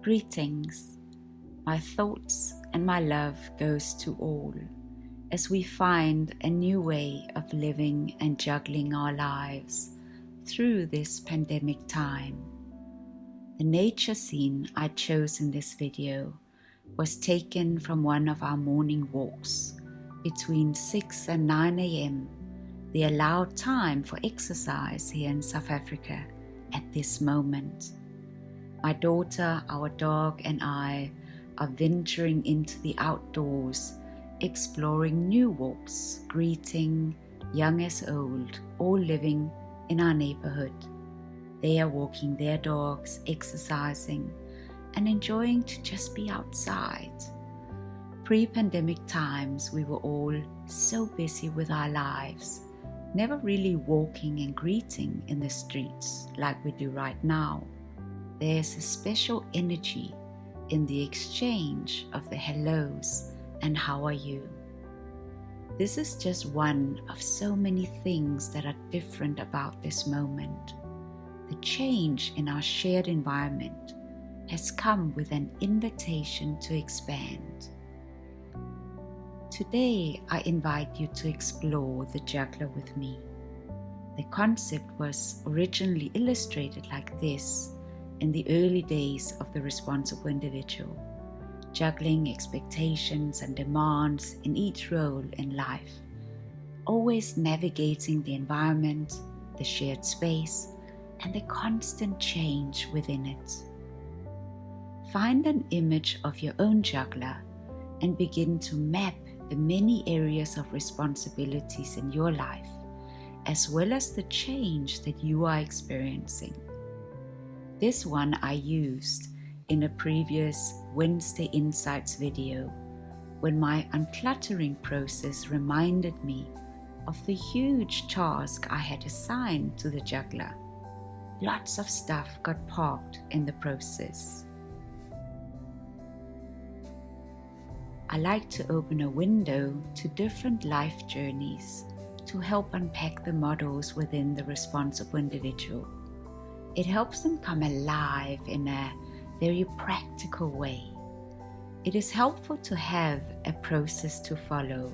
Greetings. My thoughts and my love goes to all as we find a new way of living and juggling our lives through this pandemic time. The nature scene I chose in this video was taken from one of our morning walks between 6 and 9 a.m., the allowed time for exercise here in South Africa at this moment. My daughter, our dog, and I are venturing into the outdoors, exploring new walks, greeting young as old, all living in our neighborhood. They are walking their dogs, exercising, and enjoying to just be outside. Pre-pandemic times, we were all so busy with our lives, never really walking and greeting in the streets like we do right now. There's a special energy in the exchange of the hellos and how are you. This is just one of so many things that are different about this moment. The change in our shared environment has come with an invitation to expand. Today, I invite you to explore the juggler with me. The concept was originally illustrated like this in the early days of the responsible individual, juggling expectations and demands in each role in life, always navigating the environment, the shared space, and the constant change within it. Find an image of your own juggler and begin to map the many areas of responsibilities in your life, as well as the change that you are experiencing. This one I used in a previous Wednesday Insights video when my uncluttering process reminded me of the huge task I had assigned to the juggler. Lots of stuff got parked in the process. I like to open a window to different life journeys to help unpack the models within the responsible individual. It helps them come alive in a very practical way. It is helpful to have a process to follow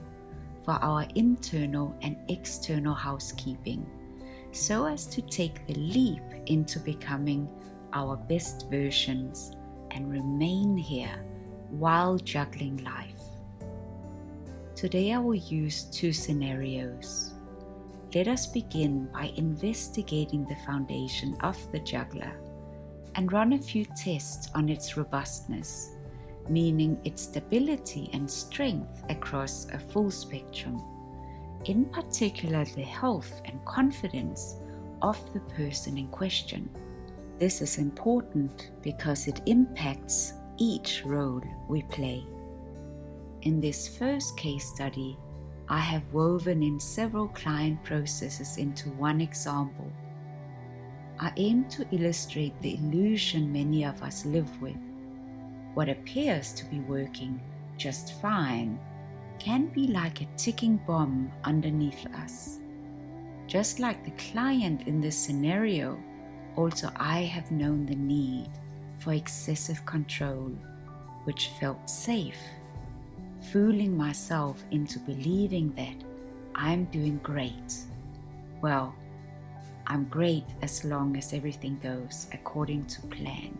for our internal and external housekeeping, so as to take the leap into becoming our best versions and remain here while juggling life. Today I will use two scenarios. Let us begin by investigating the foundation of the juggler and run a few tests on its robustness, meaning its stability and strength across a full spectrum, in particular the health and confidence of the person in question. This is important because it impacts each role we play. In this first case study, I have woven in several client processes into one example. I aim to illustrate the illusion many of us live with. What appears to be working just fine can be like a ticking bomb underneath us. Just like the client in this scenario, also I have known the need for excessive control, which felt safe, fooling myself into believing that I'm doing great. Well, I'm great as long as everything goes according to plan.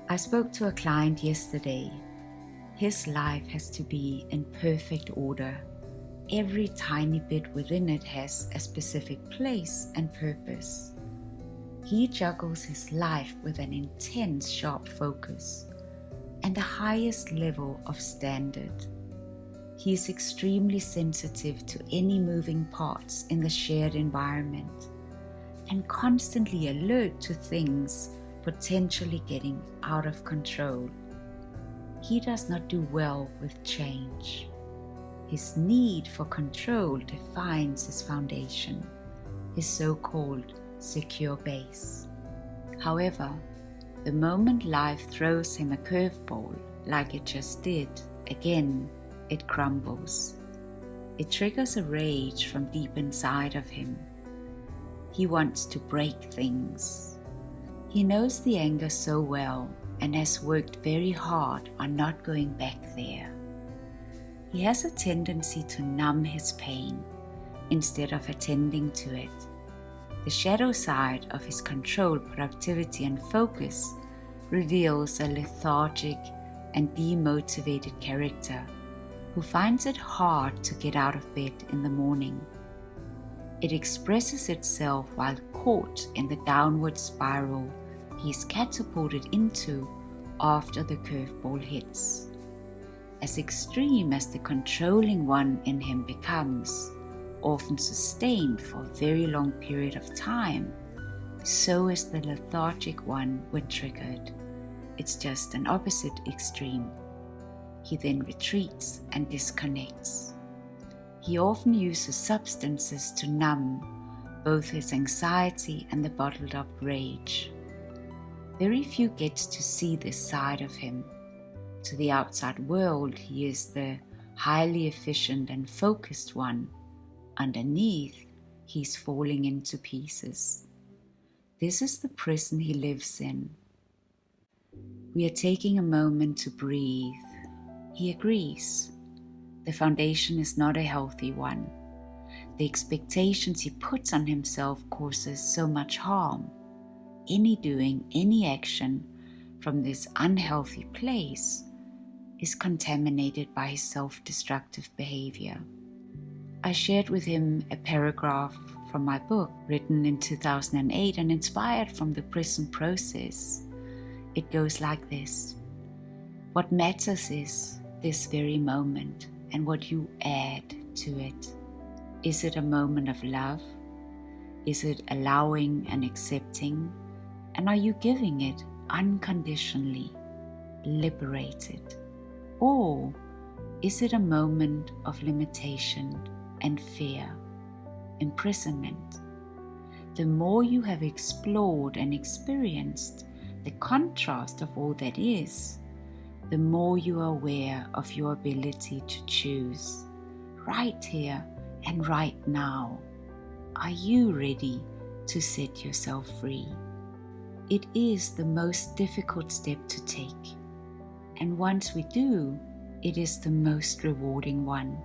I spoke to a client yesterday. His life has to be in perfect order. Every tiny bit within it has a specific place and purpose. He juggles his life with an intense, sharp focus and the highest level of standard. He is extremely sensitive to any moving parts in the shared environment and constantly alert to things potentially getting out of control. He does not do well with change. His need for control defines his foundation, his so-called secure base. However, the moment life throws him a curveball, like it just did, again, it crumbles. It triggers a rage from deep inside of him. He wants to break things. He knows the anger so well and has worked very hard on not going back there. He has a tendency to numb his pain instead of attending to it. The shadow side of his control, productivity, and focus reveals a lethargic and demotivated character who finds it hard to get out of bed in the morning. It expresses itself while caught in the downward spiral he is catapulted into after the curveball hits. As extreme as the controlling one in him becomes, often sustained for a very long period of time, so is the lethargic one when triggered. It's just an opposite extreme. He then retreats and disconnects. He often uses substances to numb both his anxiety and the bottled up rage. Very few get to see this side of him. To the outside world, he is the highly efficient and focused one. Underneath, he's falling into pieces. This is the prison he lives in. We are taking a moment to breathe. He agrees. The foundation is not a healthy one. The expectations he puts on himself causes so much harm. Any doing, any action from this unhealthy place is contaminated by his self-destructive behavior. I shared with him a paragraph from my book written in 2008 and inspired from the prison process. It goes like this: what matters is this very moment and what you add to it. Is it a moment of love? Is it allowing and accepting? And are you giving it unconditionally, liberated? Or is it a moment of limitation and fear, imprisonment? The more you have explored and experienced the contrast of all that is, the more you are aware of your ability to choose, right here and right now. Are you ready to set yourself free? It is the most difficult step to take, and once we do, it is the most rewarding one.